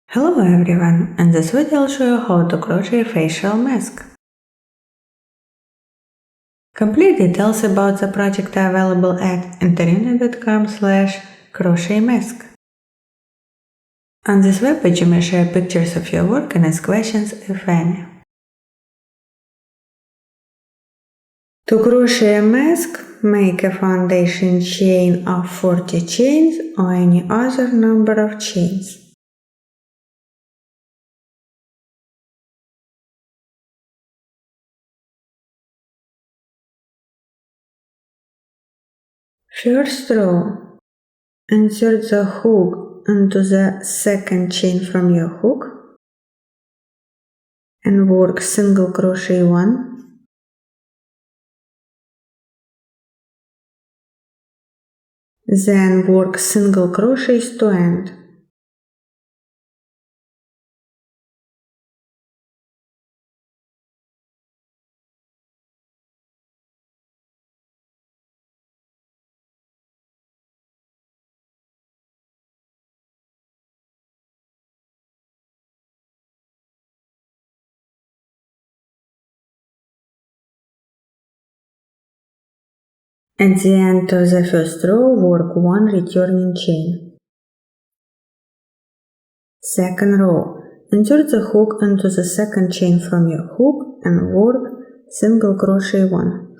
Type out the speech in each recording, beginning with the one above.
Hello everyone, in this video I'll show you how to crochet a facial mask. Complete details about the project are available at internet.com/crochet mask. On this webpage you may share pictures of your work and ask questions if any. To crochet a mask, make a foundation chain of 40 chains or any other number of chains. First row, insert the hook into the second chain from your hook and work single crochet 1, then work single crochets to end. At the end of the first row, work 1 returning chain. Second row, insert the hook into the second chain from your hook and work single crochet 1.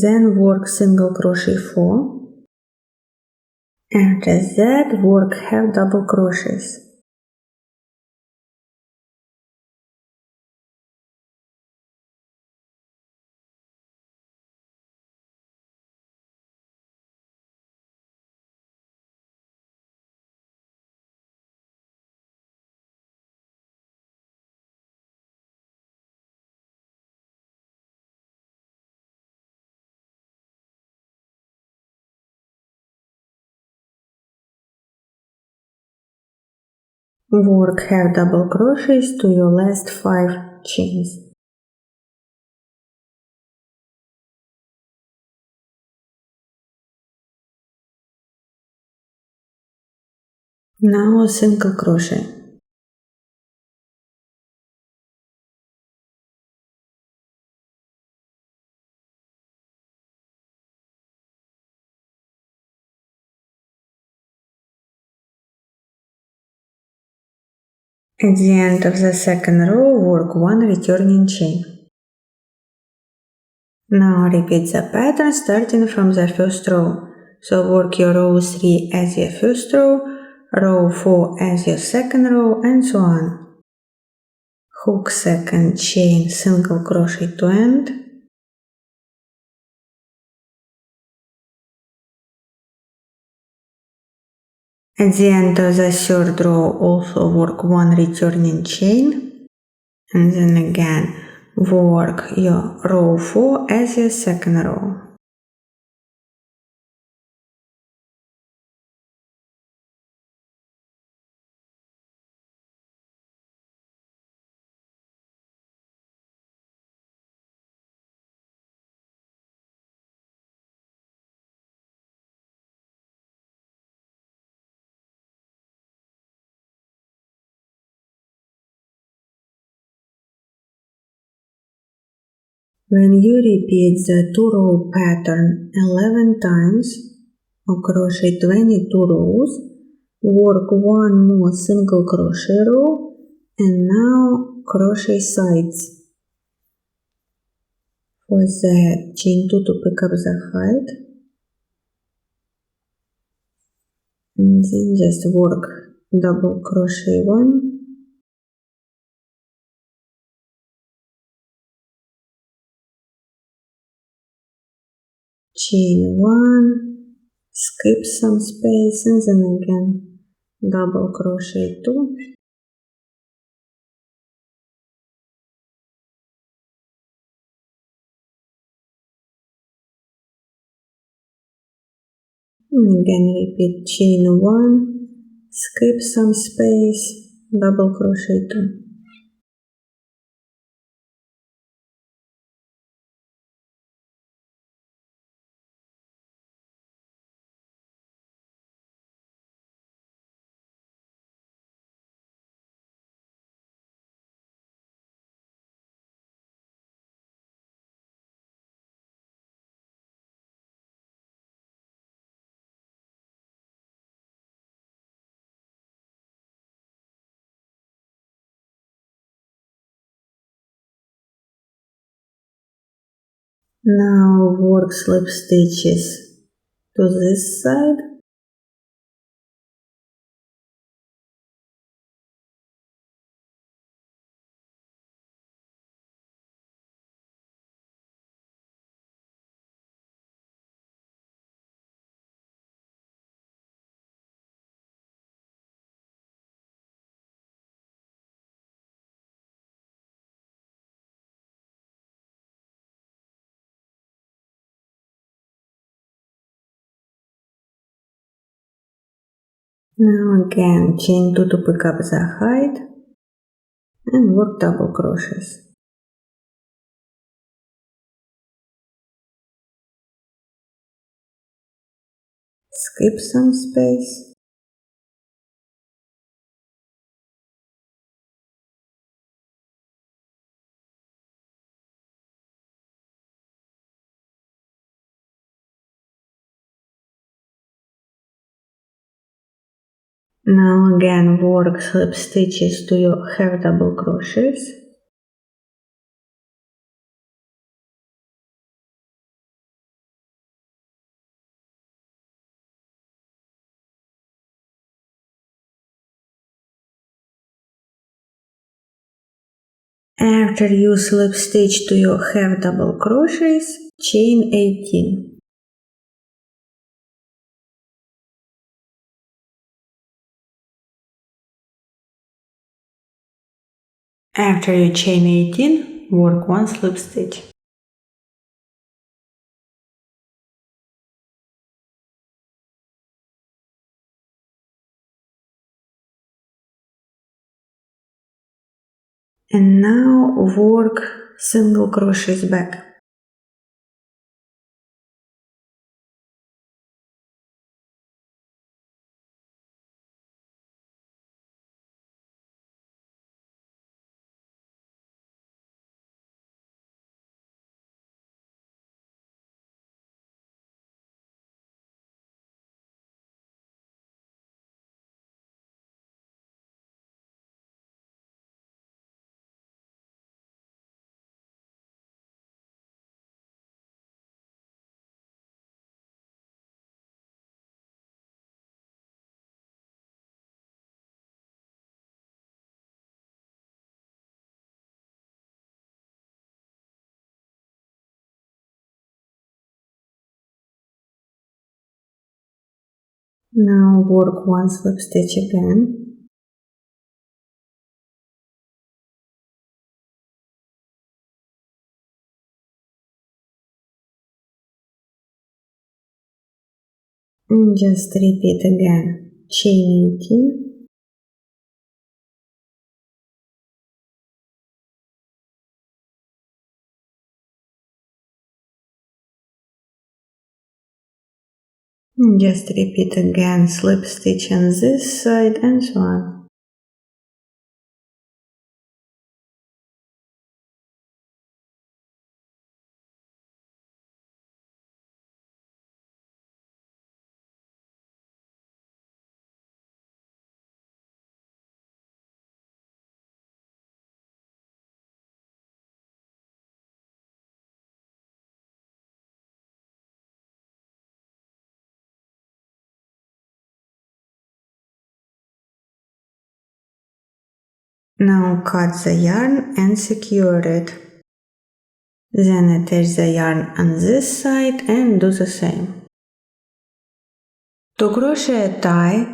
Then work single crochet 4. After that, work half double crochets. Work half double crochets to your last 5 chains. Now a single crochet. At the end of the second row, work 1 returning chain. Now repeat the pattern starting from the first row. So work your row 3 as your first row 4 as your second row, and so on. Hook second chain, single crochet to end. At the end of the third row, also work 1 returning chain, and then again work your row 4 as your second row. When you repeat the 2-row pattern 11 times or crochet 22 rows, work 1 more single crochet row and now crochet sides. For that, chain 2 to pick up the height, and then just work double crochet 1, chain 1, skip some space, and then again double crochet 2, and again repeat chain 1, skip some space, double crochet 2. Now work slip stitches to this side. Now again chain 2 to pick up the height and work double crochets. Skip some space. Now again work slip stitches to your half double crochets. After you slip stitch to your half double crochets, chain 18. After you chain 18, work 1 slip stitch. And now work single crochets back. Now work 1 slip stitch again. And just repeat again. Chain 18. And just repeat again. Slip stitch on this side and so on. Now cut the yarn and secure it. Then attach the yarn on this side and do the same. To crochet a tie,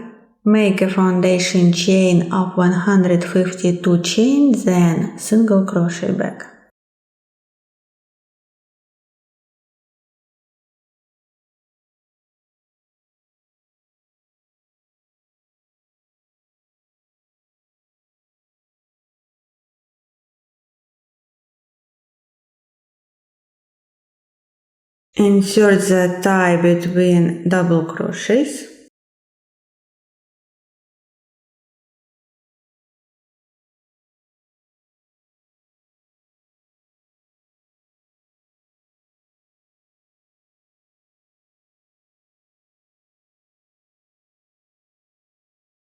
make a foundation chain of 152 chain, then single crochet back. Insert the tie between double crochets.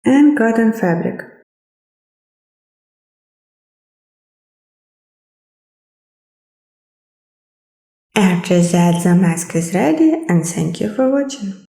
And cotton fabric. After that, the mask is ready, and thank you for watching.